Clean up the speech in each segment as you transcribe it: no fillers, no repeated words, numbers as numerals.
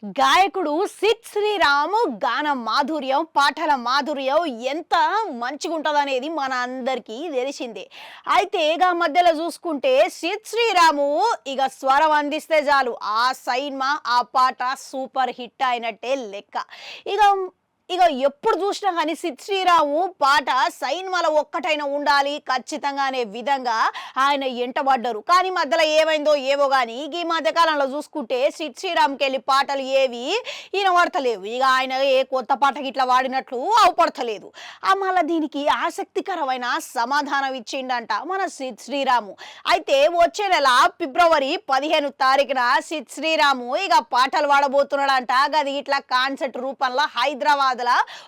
గాయకుడు సిద్ శ్రీరామ్ గాన మాధుర్యం పాటల మాధుర్యం ఎంత మంచిగా ఉంటుందనేది మన అందరికీ తెలిసిందే. అయితే ఇక మధ్యలో చూసుకుంటే సిద్ శ్రీరాము ఇక స్వరం అందిస్తే చాలు ఆ సైన్మా ఆ పాట సూపర్ హిట్ అయినట్టే లెక్క. ఇక ఇక ఎప్పుడు చూసినా కానీ సిద్ శ్రీరాము పాట సైన్మాల ఒక్కటైనా ఉండాలి ఖచ్చితంగా అనే విధంగా ఆయన ఎంటబడ్డరు. కానీ మధ్యలో ఏమైందో ఏవో కానీ ఈ మధ్యకాలంలో చూసుకుంటే సిద్ శ్రీరామ్కి వెళ్ళి పాటలు ఏవి వినబడతలేవు. ఇక ఆయన ఏ కొత్త పాటకి ఇట్లా వాడినట్లు అవపడతలేదు. మళ్ళీ దీనికి ఆసక్తికరమైన సమాధానం ఇచ్చిండంట మన సిద్ శ్రీరాము. అయితే వచ్చే నెల ఫిబ్రవరి 15 తారీఖున సిద్ శ్రీరాము ఇక పాటలు పాడబోతున్నాడంట. గది ఇట్లా కాన్సర్ట్ రూపంలో హైదరాబాద్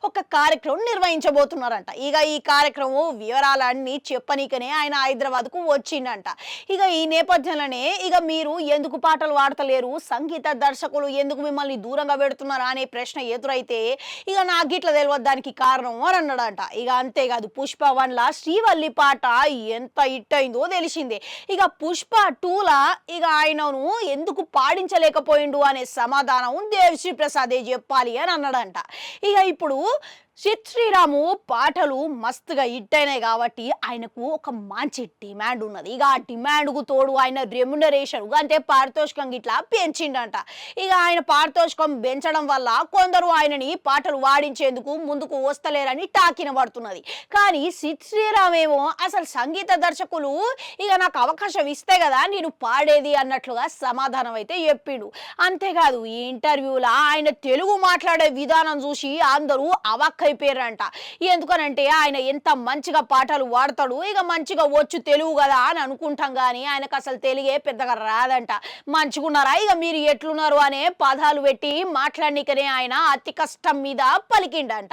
ఒక కార్యక్రమం నిర్వహించబోతున్నారంట. ఇక ఈ కార్యక్రమం వివరాలన్నీ చెప్పనీకనే ఆయన హైదరాబాద్ కు వచ్చిండంట. ఇక ఈ నేపథ్యంలోనే ఇక మీరు ఎందుకు పాటలు పాడతలేరు, సంగీత దర్శకులు ఎందుకు మిమ్మల్ని దూరంగా పెడుతున్నారా అనే ప్రశ్న ఎదురైతే ఇక నాకు గిట్ల తెలియదు దానికి కారణం అని అన్నాడంట. ఇక అంతేకాదు పుష్ప 1లా శ్రీవల్లి పాట ఎంత హిట్ అయిందో తెలిసిందే. ఇక పుష్ప 2లా ఇక ఆయనను ఎందుకు పాడించలేకపోయిండు అనే సమాధానం దేవిశ్రీ ప్రసాదే చెప్పాలి అని అన్నాడంట. ఇక ఇప్పుడు సిద్ శ్రీరాము పాటలు మస్తుగా హిట్ అయినాయి కాబట్టి ఆయనకు ఒక మంచి డిమాండ్ ఉన్నది. ఇక ఆ డిమాండ్కు తోడు ఆయన రెమ్యునరేషన్ అంటే పారితోషికం ఇట్లా పెంచిండంట. ఇక ఆయన పారితోషికం పెంచడం వల్ల కొందరు ఆయనని పాటలు వాడించేందుకు ముందుకు వస్తలేరని టాకిన పడుతున్నది. కానీ సిద్ శ్రీరామ్ ఏమో అసలు సంగీత దర్శకులు ఇక నాకు అవకాశం ఇస్తే కదా నేను పాడేది అన్నట్లుగా సమాధానం అయితే చెప్పిండు. అంతేకాదు ఈ ఇంటర్వ్యూలో ఆయన తెలుగు మాట్లాడే విధానం చూసి అందరూ అయిపోయారంట. ఎందుకనంటే ఆయన ఎంత మంచిగా పాటలు వాడతాడు, ఇక మంచిగా వచ్చు తెలుగు కదా అని అనుకుంటాం కానీ ఆయనకు అసలు తెలుగే పెద్దగా రాదంట. మంచిగున్నారా ఇక మీరు ఎట్లున్నారు అనే పదాలు పెట్టి మాట్లాడనికనే ఆయన అతి కష్టం మీద పలికిండంట.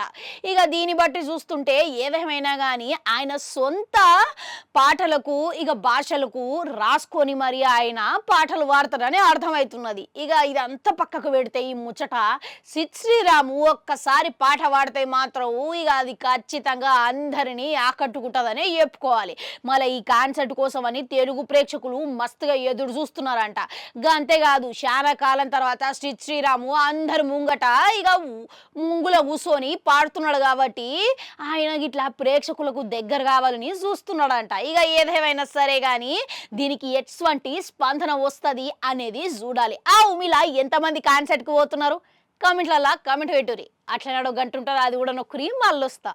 ఇక దీన్ని బట్టి చూస్తుంటే ఏదేమైనా కానీ ఆయన సొంత పాటలకు ఇక భాషలకు రాసుకొని మరి ఆయన పాటలు వాడతాడని అర్థమవుతున్నది. ఇక ఇదంతా పక్కకు పెడితే ఈ ముచ్చట సిద్ శ్రీరాము ఒక్కసారి పాట పాడితే మాత్రం ఇక అది ఖచ్చితంగా అందరినీ ఆకట్టుకుంటుందనే చెప్పుకోవాలి. మళ్ళీ ఈ కాన్సర్ట్ కోసం అని తెలుగు ప్రేక్షకులు మస్తుగా ఎదురు చూస్తున్నారంట. అంతేకాదు చాలా కాలం తర్వాత సిద్ శ్రీరాము అందరు ముంగట ఇక ముంగుల కూర్చొని పాడుతున్నాడు కాబట్టి ఆయన ఇట్లా ప్రేక్షకులకు దగ్గర కావాలని చూస్తున్నాడంట. ఇక ఏదేమైనా సరే కానీ దీనికి ఎటువంటి స్పందన వస్తుంది అనేది చూడాలి. మీలా ఎంతమంది కాన్సర్ట్కి పోతున్నారు కామెంట్లలో కామెంట్ పెట్టుర్రి. అట్లనే గంట ఉంటుంది అది కూడా నొక్కరి మళ్ళీ వస్తా.